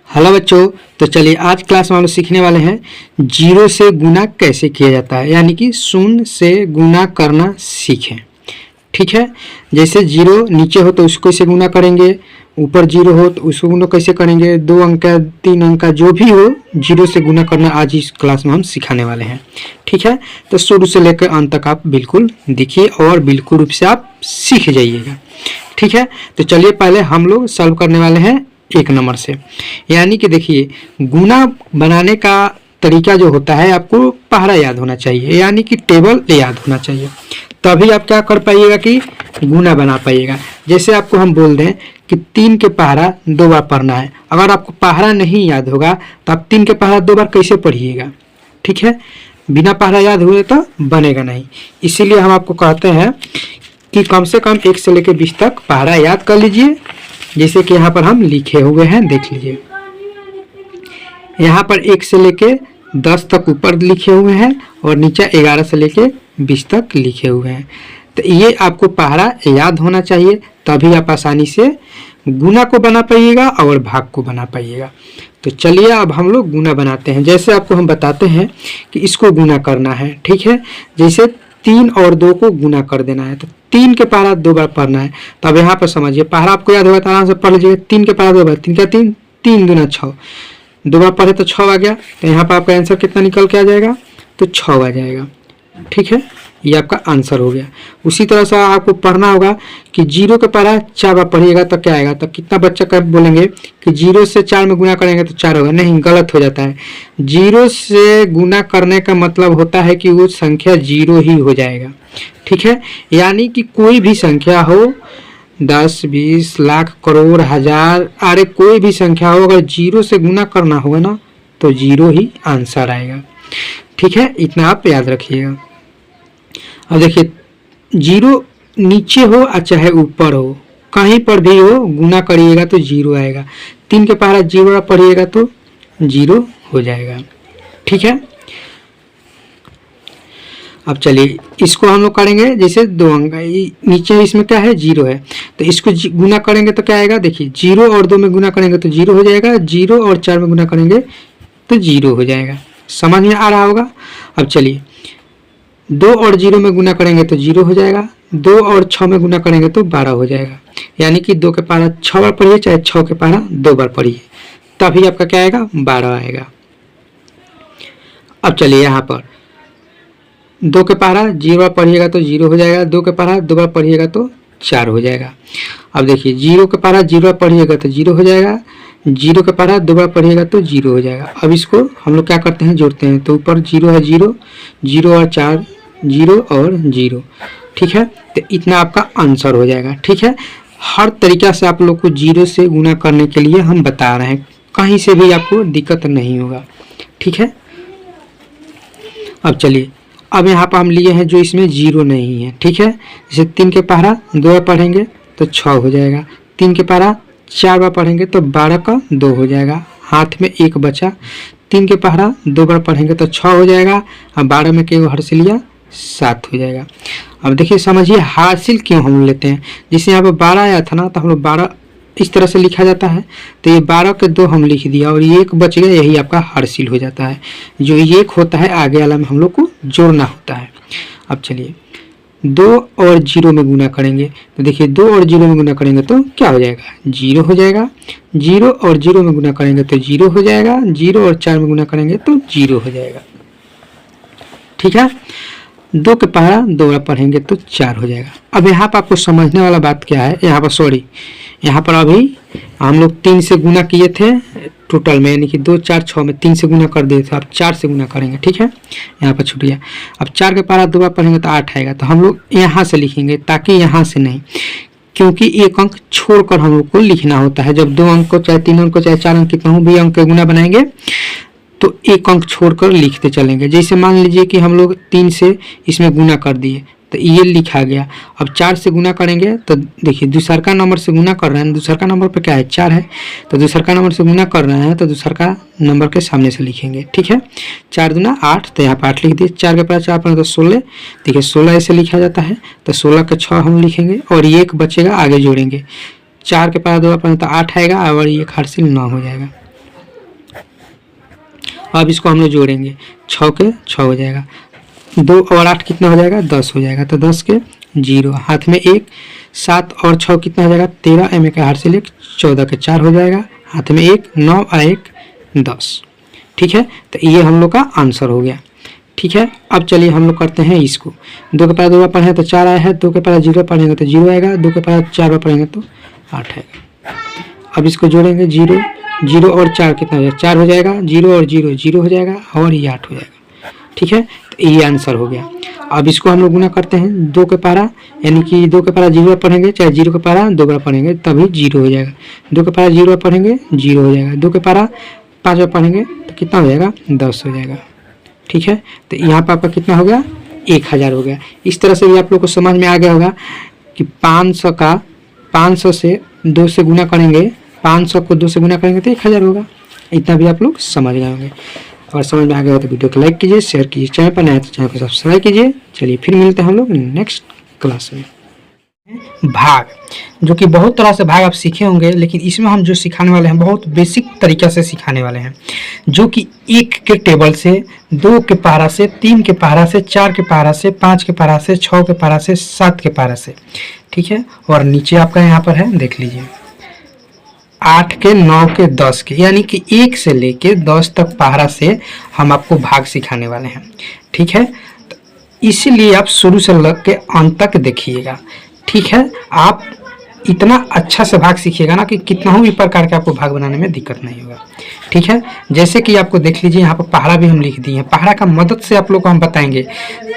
Hello बच्चों। तो चलिए आज क्लास में हम लोग सीखने वाले हैं जीरो से गुना कैसे किया जाता है, यानी कि शून्य से गुना करना सीखें। ठीक है, जैसे जीरो नीचे हो तो उसको कैसे गुना करेंगे, ऊपर जीरो हो तो उसको गुना कैसे करेंगे, 2 अंक का 3 अंक का जो भी हो जीरो से गुना करना आज इस क्लास में हम सिखाने वाले हैं। ठीक है, तो शुरू से लेकर अंत तक आप बिल्कुल देखिए और बिल्कुल रूप से आप सीख जाइएगा। ठीक है, तो चलिए पहले हम लोग सॉल्व करने वाले हैं 1 नंबर से। यानी कि देखिए गुना बनाने का तरीका जो होता है आपको पहरा याद होना चाहिए, यानी कि टेबल याद होना चाहिए, तभी आप क्या कर पाइएगा कि गुना बना पाइएगा। जैसे आपको हम बोल दें कि 3 के पहरा 2 बार पढ़ना है, अगर आपको पहरा नहीं याद होगा तो आप 3 के पहरा 2 बार कैसे पढ़िएगा। ठीक है, बिना पहरा याद हुए तो बनेगा नहीं। इसीलिए हम आपको कहते हैं कि कम से कम 1 से लेकर 20 तक पहरा याद कर लीजिए। जैसे कि यहाँ पर हम लिखे हुए हैं, देख लीजिए यहाँ पर 1 से लेके 10 तक ऊपर लिखे हुए हैं और नीचे 11 से लेके 20 तक लिखे हुए हैं। तो ये आपको पहरा याद होना चाहिए, तभी आप आसानी से गुना को बना पाइएगा और भाग को बना पाइएगा। तो चलिए अब हम लोग गुना बनाते हैं। जैसे आपको हम बताते हैं कि इसको गुना करना है। ठीक है, जैसे 3 और 2 को गुना कर देना है, तो 3 के पहरा 2 बार पढ़ना है। तो अब यहाँ पर समझिए पहरा आपको याद होगा तो आराम से पढ़ लीजिए। 3 के पहरा 2 बार, 3 का 3, 3 दूना 6, 2 बार पढ़े तो 6 आ गया। तो यहाँ पर आपका आंसर कितना निकल के आ जाएगा, तो 6 आ जाएगा। ठीक है, ये आपका आंसर हो गया। उसी तरह से आपको पढ़ना होगा कि 0 के पहरा 4 बार पढ़िएगा तो क्या आएगा। तो कितना बच्चा कर बोलेंगे कि 0 से 4 में गुना करेंगे तो 4 होगा, नहीं, गलत हो जाता है। 0 से गुना करने का मतलब होता है कि वो संख्या 0 ही हो जाएगा। ठीक है, यानी कि कोई भी संख्या हो, 10, 20, लाख, करोड़, हजार, अरे कोई भी संख्या हो, अगर 0 से गुना करना होगा ना तो 0 ही आंसर आएगा। ठीक है, इतना आप याद रखिएगा। अब देखिए 0 नीचे हो या चाहे ऊपर हो, कहीं पर भी हो गुना करिएगा तो 0 आएगा। 3 के पहरा 0 पढ़िएगा तो 0 हो जाएगा। ठीक है, अब चलिए इसको हम लोग करेंगे। जैसे 2 अंक नीचे इसमें क्या है, 0 है, तो इसको गुना करेंगे तो क्या आएगा। देखिए 0 और 2 में गुना करेंगे तो 0 हो जाएगा, 0 और 4 में गुना करेंगे तो 0 हो जाएगा। समझ में आ रहा होगा। अब चलिए 2 और 0 में गुना करेंगे तो 0 हो जाएगा, 2 और 6 में गुना करेंगे तो 12 हो जाएगा। यानी कि 2 के पहरा 6 बार पढ़िए, चाहे 6 के पहरा 2 बार पढ़िए, तभी आपका क्या आएगा, 12 आएगा। अब चलिए यहाँ पर 2 के पहरा 0 बार पढ़िएगा तो 0 हो जाएगा, 2 के पहरा 2 बार पढ़िएगा तो 4 हो जाएगा। अब देखिए 0 के पहरा 0 बार पढ़िएगा तो 0 हो जाएगा, 0 के पहरा 2 बार पढ़िएगा तो 0 हो जाएगा। अब इसको हम लोग क्या करते हैं, जोड़ते हैं। तो ऊपर 0 है, 0, 0 और 4, 0 और 0। ठीक है, तो इतना आपका आंसर हो जाएगा। ठीक है, हर तरीका से आप लोग को 0 से गुना करने के लिए हम बता रहे हैं, कहीं से भी आपको दिक्कत नहीं होगा। ठीक है, अब चलिए अब यहाँ पर हम लिए हैं जो इसमें 0 नहीं है। ठीक है, जैसे 3 के पहरा 2 बार पढ़ेंगे तो 6 हो जाएगा, 3 के पहरा 4 बार पढ़ेंगे तो 12 का 2 हो जाएगा, हाथ में 1 बचा। 3 के पहरा 2 बार पढ़ेंगे तो 6 हो जाएगा, अब 12 में के हर से लिया 7 हो जाएगा। अब देखिए समझिए हासिल क्यों हम लेते हैं। जैसे यहाँ पर 12 आया था ना, तो हम लोग 12 इस तरह से लिखा जाता है, तो ये 12 के 2 हम लिख दिया और ये 1 बच गया, यही आपका हासिल हो जाता है। जो 1 होता है आगे वाला में हम लोग को जोड़ना होता है। अब चलिए 2 और 0 में गुना करेंगे तो देखिए 2 और 0 में गुना करेंगे तो क्या हो जाएगा, 0 हो जाएगा। 0 और 0 में गुना करेंगे तो 0 हो जाएगा, 0 और 4 में गुना करेंगे तो 0 हो जाएगा। ठीक है, 2 के पहरा 2 बार पढ़ेंगे तो 4 हो जाएगा। अब यहाँ पर आपको समझने वाला बात क्या है, यहाँ पर सॉरी, यहाँ पर अभी हम लोग 3 से गुना किए थे टोटल में, यानी कि 2, 4, 6 में 3 से गुना कर दिए थे, अब 4 से गुना करेंगे। ठीक है, यहाँ पर छूट गया। अब 4 के पहरा 2 बार पढ़ेंगे तो 8 आएगा, तो हम लोग यहाँ से लिखेंगे, ताकि यहाँ से नहीं, क्योंकि 1 अंक छोड़कर हम लोग को लिखना होता है। जब 2 अंक को चाहे 3 अंक को चाहे 4 अंक कितना भी अंक के गुना बनाएंगे तो 1 अंक छोड़कर लिखते चलेंगे। जैसे मान लीजिए कि हम लोग 3 से इसमें गुना कर दिए तो ये लिखा गया। अब 4 से गुना करेंगे तो देखिए दूसरका नंबर से गुना कर रहे हैं, दूसरका नंबर पे क्या है, 4 है, तो दूसरका नंबर से गुना कर रहे हैं तो दूसरका नंबर के सामने से लिखेंगे। ठीक है, 4 दूना 8, तो यहाँ पर 8 लिख दिए। 4 के पहला 4 तो 16, देखिए 16 ऐसे लिखा जाता है, तो 16 के 6 हम लिखेंगे और ये 1 बचेगा, आगे जोड़ेंगे। 4 के पहला 2 तो 8 आएगा और ये हासिल 9 हो जाएगा। अब इसको हम लोग जोड़ेंगे, 6 के 6 हो जाएगा, 2 और 8 कितना हो जाएगा, 10 हो जाएगा। तो 10 के 0, हाथ में 1, 7 और 6 कितना हो जाएगा, 13, एम का हाथ से ले 14 के 4 हो जाएगा, हाथ में 1, 9 और 1 10। ठीक है, तो ये हम लोग का आंसर हो गया। ठीक है, अब चलिए हम लोग करते हैं इसको। 2 के पारा 2 बार पढ़े तो 4 आया है, 2 के पारा 0 पढ़ेंगे तो 0 आएगा, 2 के पारा 4 बार पढ़ेंगे तो 8 आएगा। अब इसको जोड़ेंगे, 0 0 और 4 कितना हो जाएगा, 4 हो जाएगा, 0 और 0 0 हो जाएगा और ये 8 हो जाएगा। ठीक है, तो ये आंसर हो गया। अब इसको हम लोग गुना करते हैं, 2 के पारा यानी कि 2 के पारा 0 बार पढ़ेंगे, चाहे 0 के पारा 2 बार पढ़ेंगे तभी 0 हो जाएगा, 2 के पारा 0 बार पढ़ेंगे 0 हो जाएगा, 2 के पारा 5 बार पढ़ेंगे तो कितना हो जाएगा, 10 हो जाएगा। ठीक है, तो यहाँ पर आपका कितना हो गया, 1000 हो गया। इस तरह से भी आप लोग को समझ में आ गया होगा कि 500 से 2 से गुना करेंगे, 500 को 2 से गुना करेंगे तो 1000 होगा। इतना भी आप लोग समझ गए होंगे। और समझ में आ गया हो तो वीडियो को लाइक कीजिए, शेयर कीजिए, चैनल पर नया है तो चैनल को सब्सक्राइब कीजिए। चलिए फिर मिलते हैं हम लोग नेक्स्ट क्लास में। भाग, जो कि बहुत तरह से भाग आप सीखे होंगे, लेकिन इसमें हम जो सिखाने वाले हैं बहुत बेसिक तरीक़ा से सिखाने वाले हैं, जो कि 1 के टेबल से, 2 के पारा से, 3 के पारा से, 4 के पारा से, 5 के पारा से, 6 के पारा से, 7 के पारा से। ठीक है, और नीचे आपका यहाँ पर है, देख लीजिए, 8 के, 9 के, 10 के, यानी कि 1 से लेके 10 तक पारा से हम आपको भाग सिखाने वाले हैं। ठीक है, तो इसीलिए आप शुरू से लग के अंत तक देखिएगा। ठीक है, आप इतना अच्छा से भाग सीखिएगा ना कि कितना भी प्रकार के आपको भाग बनाने में दिक्कत नहीं होगा। ठीक है, जैसे कि आपको देख लीजिए, यहाँ पर पहाड़ा भी हम लिख दिए हैं, पहाड़ा का मदद से आप लोग को हम बताएंगे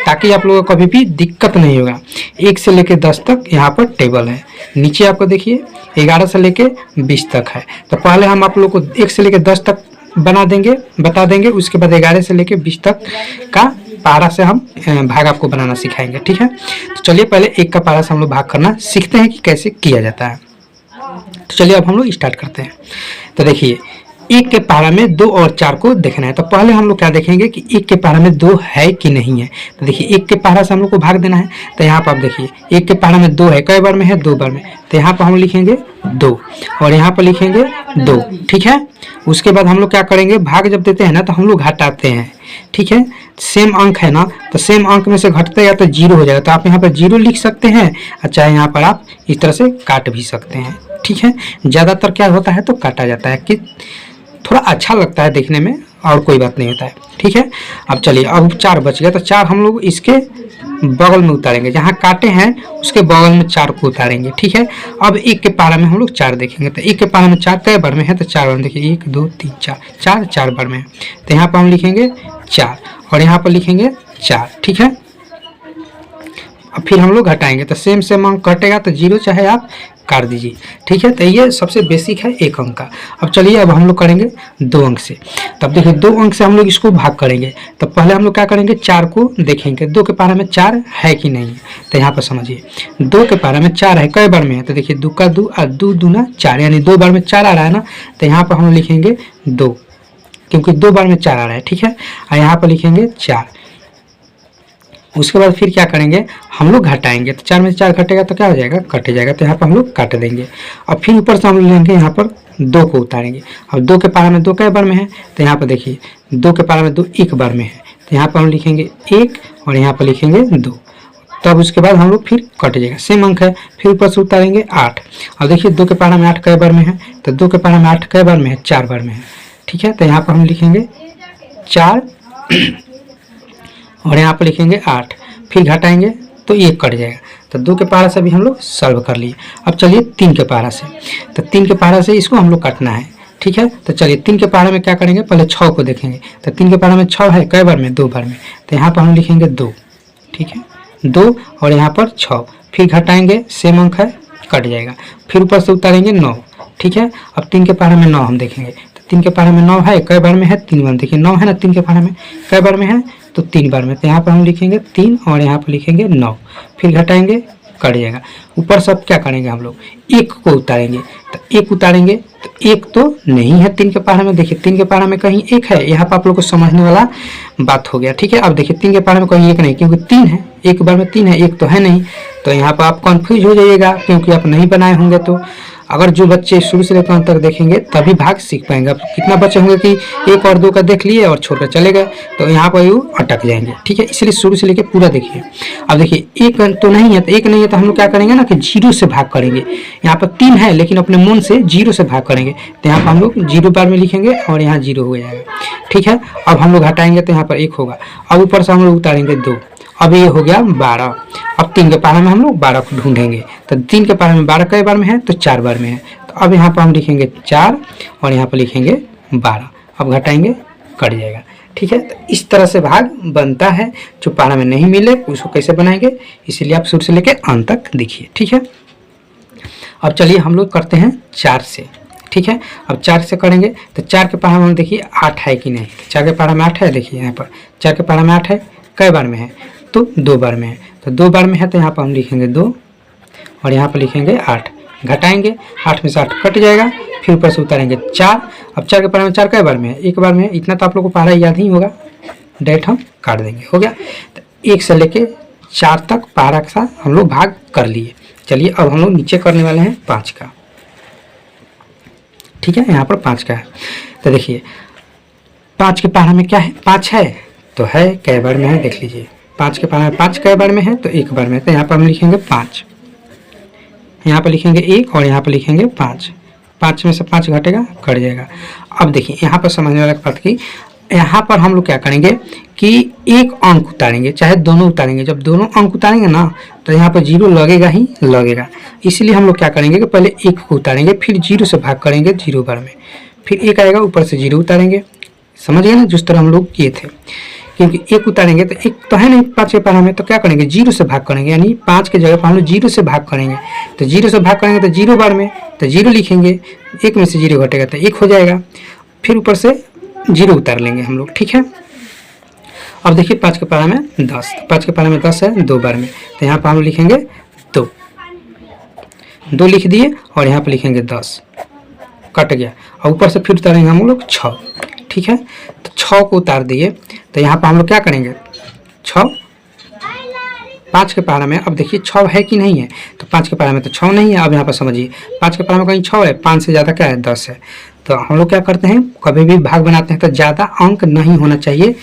ताकि आप लोगों को कभी भी दिक्कत नहीं होगा। 1 से लेके 10 तक यहाँ पर टेबल है, नीचे आपको देखिए 11 से लेके 20 तक है। तो पहले हम आप लोग को 1 से लेके 10 तक बता देंगे, उसके बाद 11 से लेके 20 तक का पारा से हम भाग आपको बनाना सिखाएंगे। ठीक है, तो चलिए पहले 1 का पारा से हम लोग भाग करना सीखते हैं कि कैसे किया जाता है। तो चलिए अब हम लोग स्टार्ट करते हैं। तो देखिए, 1 के पारा में 2 और 4 को देखना है। तो पहले हम लोग क्या देखेंगे कि 1 के पारा में 2 है कि नहीं है। तो देखिए, 1 के पारा से हम लोग को भाग देना है। तो यहाँ पर आप देखिए, 1 के पारा में 2 है, कई बार में है, 2 बार में। तो यहाँ पर हम लिखेंगे 2 और यहाँ पर लिखेंगे 2। ठीक है, उसके बाद हम लोग क्या करेंगे, भाग जब देते हैं ना तो हम लोग घटाते हैं। ठीक है, सेम अंक है ना, तो सेम अंक में से घटते या तो 0 हो जाएगा। तो आप यहाँ पर 0 लिख सकते हैं, और चाहे यहाँ पर आप इस तरह से काट भी सकते हैं। ठीक है, ज़्यादातर क्या होता है तो काटा जाता है कि थोड़ा अच्छा लगता है देखने में, और कोई बात नहीं होता है। ठीक है, अब चलिए, अब 4 बच गया, तो 4 हम लोग इसके बगल में उतारेंगे, जहाँ काटे हैं उसके बगल में 4 को उतारेंगे। ठीक है, अब 1 के पारा में हम लोग 4 देखेंगे। तो 1 के पारा में 4 कई बार में है, तो 4 बार में देखिए, 1 2 3 4 4 बार में है। तो यहाँ पर हम लिखेंगे 4 और यहाँ पर लिखेंगे 4। ठीक है, अब फिर हम लोग घटाएंगे, तो सेम अंक घटेगा, तो 0 चाहे आप काट दीजिए। ठीक है, तो ये सबसे बेसिक है 1 अंक का। अब चलिए, अब हम लोग करेंगे 2 अंक से। तब देखिए, 2 अंक से हम लोग इसको भाग करेंगे। तो पहले हम लोग क्या करेंगे, 4 को देखेंगे 2 के पारा में 4 है कि नहीं है। तो यहाँ पर समझिए, 2 के पारा में 4 है, कई बार में है। तो देखिए, 2 का 2 और 2 दूना 4, यानी 2 बार में 4 आ रहा है ना। तो यहाँ पर हम लिखेंगे 2, क्योंकि 2 बार में 4 आ रहा है। ठीक है, और यहाँ पर लिखेंगे 4। उसके बाद फिर क्या करेंगे, हम लोग घटाएंगे। तो 4 में 4 घटेगा तो क्या हो जाएगा, कट जाएगा। तो यहाँ पर हम लोग काट देंगे। और फिर ऊपर से हम लोग लेंगे, यहाँ पर 2 को उतारेंगे। अब 2 के पारा में 2 कई बार में है। तो यहाँ पर देखिए, 2 के पारा में 2 1 बार में है। तो यहाँ पर हम लिखेंगे 1 और यहाँ पर लिखेंगे 2। तब उसके बाद हम लोग फिर कट जाएगा, सेम अंक है। फिर ऊपर से उतारेंगे 8। अब देखिए, 2 के पारा में 8 कई बार में है। तो 2 के पारा में 8 कई बार में है, 4 बार में है। ठीक है, तो यहाँ पर हम लिखेंगे 4 और यहाँ पर लिखेंगे 8। फिर घटाएंगे तो 1 कट जाएगा। तो 2 के पारा से भी हम लोग सॉल्व कर लिए। अब चलिए 3 के पारा से। तो 3 के पारा से इसको हम लोग काटना है। ठीक है, तो चलिए 3 के पारा में क्या करेंगे, पहले 6 को देखेंगे। तो 3 के पारा में 6 है, कई बार में, 2 बार में। तो यहाँ पर हम लिखेंगे 2। ठीक है, 2 और यहाँ पर 6। फिर घटाएंगे, सेम अंक है, कट जाएगा। फिर ऊपर से उतारेंगे 9। ठीक है, अब 3 के पारा में 9 हम देखेंगे। तो 3 के पारा में 9 है, कई बार में है, 3 बार। देखिए 9 है ना 3 के पारा में, कई बार में है तो 3 बार में। तो यहाँ पर हम लिखेंगे 3 और यहाँ पर लिखेंगे 9। फिर घटाएंगे, कट जाएगा। ऊपर सब क्या करेंगे, हम लोग 1 को उतारेंगे। तो 1 उतारेंगे तो 1 तो नहीं है 3 के पारा में। देखिए 3 के पारा में कहीं 1 है, यहाँ पर आप लोग को समझने वाला बात हो गया। ठीक है, अब देखिए 3 के पारा में कहीं 1 नहीं, क्योंकि 3 है, 1 बार में 3 है, 1 तो है नहीं। तो यहाँ पर आप कन्फ्यूज हो जाइएगा, क्योंकि आप नहीं बनाए होंगे। तो अगर जो बच्चे शुरू से लेकर अंत तक देखेंगे तभी भाग सीख पाएंगे। अब कितना बच्चे होंगे कि 1 और 2 का देख लिए और छोड़ कर चले गए, तो यहाँ पर वो अटक जाएंगे। ठीक है, इसलिए शुरू से लेकर पूरा देखिए। अब देखिए 1 तो नहीं है, तो 1 नहीं है तो हम लोग क्या करेंगे ना कि 0 से भाग करेंगे। यहाँ पर 3 है लेकिन अपने मन से 0 से भाग करेंगे, तो यहाँ पर हम लोग 0 बार में लिखेंगे और यहाँ 0 हो जाएगा। ठीक है, अब हम लोग हटाएंगे तो यहाँ पर 1 होगा। अब ऊपर से हम लोग उतारेंगे 2, अब ये हो गया 12। अब 3 के पहाड़े में हम लोग 12 को ढूंढेंगे, तो 3 के पहाड़े में 12 कई बार में है, तो 4 बार में है। तो अब यहाँ पर हम लिखेंगे 4 और यहाँ पर लिखेंगे 12। अब घटाएंगे कट जाएगा। ठीक है, तो इस तरह से भाग बनता है। जो पहाड़ा में नहीं मिले उसको कैसे बनाएंगे, इसीलिए आप शुरू से लेकर अंत तक देखिए। ठीक है, अब चलिए हम लोग करते हैं 4 से। ठीक है, अब 4 से करेंगे तो 4 के पहाड़ा में हम देखिए 8 है कि नहीं। 4 के पहाड़ा में 8 है, देखिए यहाँ पर 4 के पहाड़ा में 8 है, कई बार में है, तो 2 बार में है। तो 2 बार में है तो यहाँ पर हम लिखेंगे 2 और यहाँ पर लिखेंगे 8। घटाएंगे, 8 में से 8 कट जाएगा, फिर ऊपर से उतारेंगे 4। अब 4 के पहाड़े में 4 कई बार में है, 1 बार में है। इतना तो आप लोग को पहाड़ा याद ही होगा, डायरेक्ट हम काट देंगे, हो गया। तो 1 से लेके 4 तक पहाड़ा के साथ हम लोग भाग कर लिए। चलिए अब हम लोग नीचे करने वाले हैं 5 का। ठीक है, यहाँ पर 5 का है, तो देखिए 5 के पहाड़ा में क्या है, 5 है तो है कई बार में है, देख लीजिए 5 के पहाड़ा में 5 कई बार में है, तो 1 बार में है। तो यहाँ पर हम लिखेंगे 5, यहाँ पर लिखेंगे 1 और यहाँ पर लिखेंगे 5। 5 में से 5 घटेगा, कट जाएगा। अब देखिए यहाँ पर समझने वाला बात की, यहाँ पर हम लोग क्या करेंगे कि 1 अंक उतारेंगे, चाहे दोनों उतारेंगे। जब दोनों अंक उतारेंगे ना तो यहाँ पर 0 लगेगा ही लगेगा। इसलिए हम लोग क्या करेंगे कि पहले 1 को उतारेंगे, फिर 0 से भाग करेंगे 0 बार में, फिर 1 आएगा, ऊपर से 0 उतारेंगे। समझ गए ना, जिस तरह हम लोग किए थे। क्योंकि 1 उतारेंगे तो 1 तो है नहीं 5 के पहाड़ा में, तो क्या करेंगे 0 से भाग करेंगे, यानी 5 के जगह पर हम लोग 0 से भाग करेंगे। तो 0 से भाग करेंगे तो 0 बार में, तो 0 लिखेंगे, 1 में से 0 घटेगा तो 1 हो जाएगा, फिर ऊपर से 0 उतार लेंगे हम लोग। ठीक है, अब देखिए 5 के पहाड़ा में 10, 5 के पहाड़ा में 10 है 2 बार में, तो यहाँ पर हम लिखेंगे 2 लिख दिए और यहाँ पर लिखेंगे 10, कट गया। और ऊपर से फिर उतारेंगे हम लोग 6। ठीक है, तो 6 को उतार दिए, तो यहाँ पर हम लोग क्या करेंगे 6 5 के पहाड़ा में। अब देखिए 6 है कि नहीं है, तो 5 के पहाड़ा में तो 6 नहीं है। अब यहाँ पर समझिए 5 के पहाड़ा में कहीं 6 है, 5 से ज़्यादा क्या है 10 है। तो हम लोग क्या करते हैं, कभी भी भाग बनाते हैं तो ज़्यादा अंक नहीं होना चाहिए।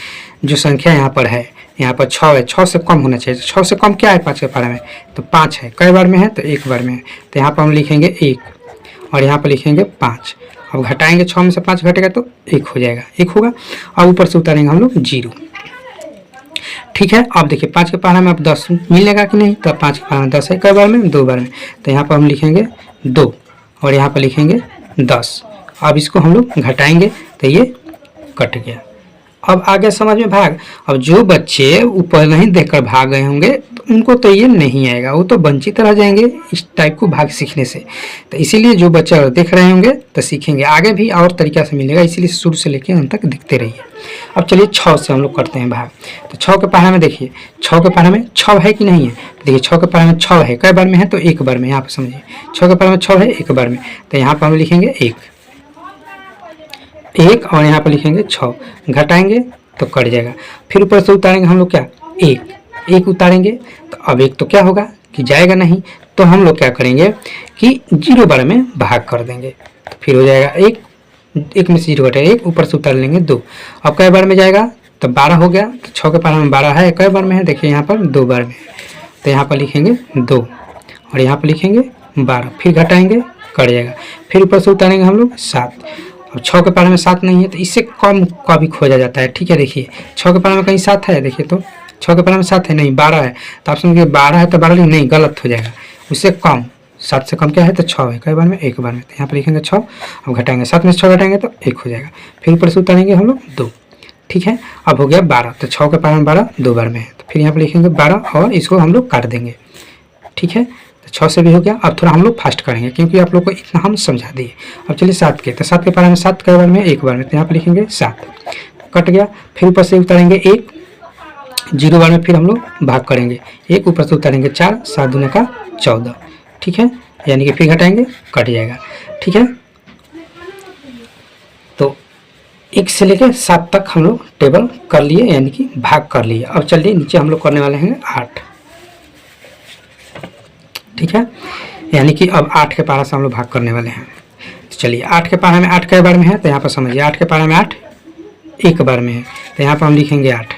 जो संख्या यहाँ पर है, यहाँ पर 6 है, 6 से कम होना चाहिए। 6 से कम क्या है 5 के पहाड़ा में, तो 5 है, कई बार में है, तो 1 बार में है। तो यहाँ पर हम लिखेंगे 1 और यहाँ पर लिखेंगे 5। अब घटाएंगे, 6 में से 5 घटेगा तो 1 हो जाएगा, 1 होगा। अब ऊपर से उतारेंगे हम लोग 0। ठीक है, अब देखिए 5 के पहाड़ा में अब 10 मिलेगा कि नहीं, तो 5 के पहाड़ा में 10 है, कई बार में 2 बार में। तो यहाँ पर हम लिखेंगे 2 और यहाँ पर लिखेंगे 10। अब इसको हम लोग घटाएंगे तो ये कट गया। अब आ गया समझ में भाग। अब जो बच्चे ऊपर नहीं देखकर भाग गए होंगे तो उनको तो ये नहीं आएगा, वो तो वंचित रह जाएंगे इस टाइप को भाग सीखने से। तो इसीलिए जो बच्चे अगर देख रहे होंगे तो सीखेंगे, आगे भी और तरीका से मिलेगा, इसीलिए शुरू से लेकर अंत तक दिखते रहिए। अब चलिए 6 से हम लोग करते हैं भाग। तो 6 के पहाड़ा में देखिए 6 के पहाड़ा में 6 है कि नहीं है, देखिए 6 के पहाड़ा में 6 है, कई बार में है, तो 1 बार में। यहाँ पर समझिए 6 के पहाड़ा में 6 है, 1 बार में, तो यहाँ पर हम लिखेंगे 1 और यहाँ पर लिखेंगे 6। घटाएंगे तो कट जाएगा, फिर ऊपर से उतारेंगे हम लोग क्या 1 उतारेंगे, तो अब 1 तो क्या होगा कि जाएगा नहीं, तो हम लोग क्या करेंगे कि 0 बार में भाग कर देंगे, तो फिर हो जाएगा 1 में से 0 घटेगा 1, ऊपर से उतार लेंगे 2। अब कई बार में जाएगा तो 12 हो गया। तो 6 के पहाड़ा में 12 है, कई बार में है, देखिए यहाँ पर 2 बार में, तो यहाँ पर लिखेंगे 2 और यहाँ पर लिखेंगे 12, फिर घटाएंगे कट जाएगा, फिर ऊपर से उतारेंगे हम लोग 7। अब 6 के पहाड़े में 7 नहीं है, तो इससे कम का भी खोजा जाता है। ठीक है, देखिए 6 के पहाड़े में कहीं 7 है, देखिए तो 6 के पहाड़े में 7 है नहीं, 12 है, तो आप समझिए 12 है तो 12 नहीं, गलत हो जाएगा। उससे कम, 7 से कम क्या है तो 6 है, कई बार में 1 बार में, तो यहाँ पर लिखेंगे 6। अब घटाएंगे 7 में से 6 घटाएंगे तो 1 हो जाएगा, फिर ऊपर से उतारेंगे हम लोग 2। ठीक है, अब हो गया 12, तो 6 के पहाड़े में 12 2 बार में है, तो फिर यहाँ पर लिखेंगे 12 और इसको हम लोग काट देंगे। ठीक है, 6 से भी हो गया। अब थोड़ा हम लोग फास्ट करेंगे क्योंकि आप लोग को इतना हम समझा दिए। अब चलिए 7 के, तो 7 के पहाड़े में 7 कई बार में 1 बार में, तो यहाँ पर लिखेंगे 7, कट गया, फिर ऊपर से उतारेंगे 1, 0 बार में, फिर हम लोग भाग करेंगे 1, ऊपर से उतारेंगे 4, 7 दूने का 14। ठीक है, यानी कि फिर घटाएंगे कट जाएगा। ठीक है, तो 1 से लेकर 7 तक हम लोग टेबल कर लिए, यानी कि भाग कर लिए। अब चलिए नीचे हम लोग करने वाले हैं 8। ठीक है, यानी कि अब 8 के पारा से हम लोग भाग करने वाले हैं। तो चलिए 8 के पारा में 8 कई बार में है, तो यहाँ पर समझिए 8 के पारा में 8 एक बार में है, तो यहाँ पर हम लिखेंगे 8,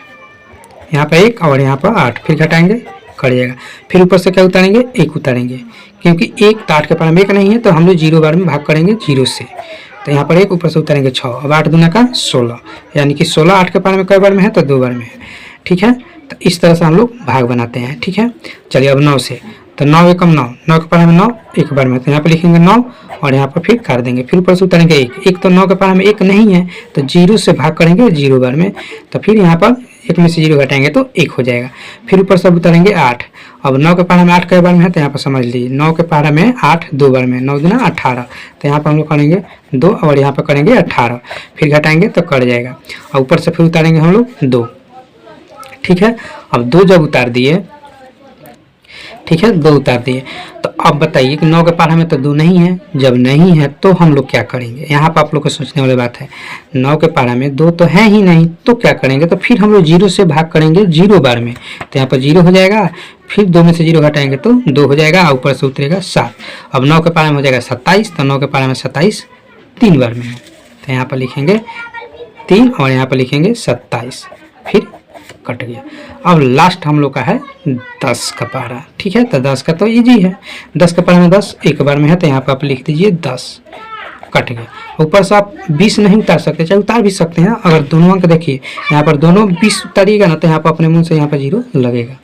यहाँ पर 1 और यहाँ पर 8, फिर घटाएंगे कट जाएगा। फिर ऊपर से क्या उतारेंगे, 1 उतारेंगे, क्योंकि 1 तो 8 के पारा में 1 नहीं है, तो हम लोग 0 बार में भाग करेंगे 0 से, तो यहाँ पर 1 ऊपर से उतारेंगे 6। अब 8 दूना का 16, यानी कि 16 8 के पारा में कई बार में है, तो 2 बार में है। ठीक है, तो इस तरह से हम लोग भाग बनाते हैं। ठीक है, चलिए अब 9 से, तो 9 एकम 9, 9 के पारा में 9 एक बार में, तो यहाँ पर लिखेंगे 9 और यहाँ पर फिर काट देंगे, फिर ऊपर से उतारेंगे 1, तो 9 के पारा में 1 नहीं है, तो 0 से भाग करेंगे 0 बार में, तो फिर यहाँ पर 1 में से 0 घटाएंगे तो 1 हो जाएगा। फिर ऊपर से उतारेंगे 8। अब 9 के पारा में 8 कई बार में है, तो यहाँ पर समझ लीजिए 9 के पारा में 8 2 बार में, 9 दूना 18, तो यहाँ पर हम लोग करेंगे 2 और यहाँ पर करेंगे 18, फिर घटाएंगे तो कट जाएगा, और ऊपर से फिर उतारेंगे हम लोग 2। ठीक है, अब 2 जब उतार दिए, ठीक है 2 उतार दिए, तो अब बताइए कि 9 के पारा में तो 2 नहीं है, जब नहीं है तो हम लोग क्या करेंगे। यहाँ पर आप लोग को सोचने वाली बात है, 9 के पारा में 2 तो है ही नहीं, तो क्या करेंगे, तो फिर हम लोग 0 से भाग करेंगे 0 बार में, तो यहाँ पर 0 हो जाएगा, फिर 2 में से 0 घटाएंगे तो 2 हो जाएगा, ऊपर से उतरेगा 7। अब 9 के पारा में हो जाएगा 27, तो 9 के पारा में 27 3 बार में है, तो यहाँ पर लिखेंगे 3 और यहाँ पर लिखेंगे 27, फिर कट गया। अब लास्ट हम लोग का है 10 का पारा। ठीक है, तो 10 का तो इजी है, 10 के पारा में 10 एक बार में है, तो यहाँ पर आप लिख दीजिए 10, कट गया। ऊपर से आप 20 नहीं उतार सकते, चाहे उतार भी सकते हैं, अगर दोनों अंक देखिए यहाँ पर दोनों 20 उतारिएगा ना, तो यहाँ पर अपने मुंह से यहाँ पर 0 लगेगा।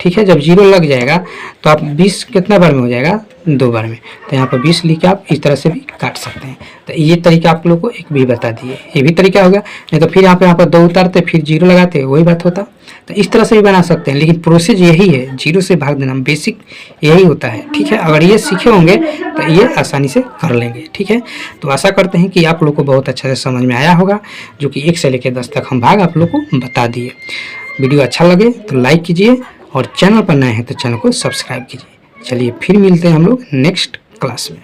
ठीक है, जब 0 लग जाएगा तो आप 20 कितना बार में हो जाएगा, 2 बार में, तो यहाँ पर 20 लिख के आप इस तरह से भी काट सकते हैं। तो ये तरीका आप लोग को एक भी बता दिए, ये भी तरीका हो गया। नहीं तो फिर यहाँ पर 2 उतारते फिर 0 लगाते, वही बात होता। तो इस तरह से भी बना सकते हैं, लेकिन प्रोसेस यही है, 0 से भाग देना बेसिक यही होता है। ठीक है, अगर ये सीखे होंगे तो ये आसानी से कर लेंगे। ठीक है, तो आशा करते हैं कि आप लोग को बहुत अच्छा से समझ में आया होगा, जो कि 1 से लेकर 10 तक हम भाग आप लोग को बता दिए। वीडियो अच्छा लगे तो लाइक कीजिए, और चैनल पर नए हैं तो चैनल को सब्सक्राइब कीजिए। चलिए फिर मिलते हैं हम लोग नेक्स्ट क्लास में।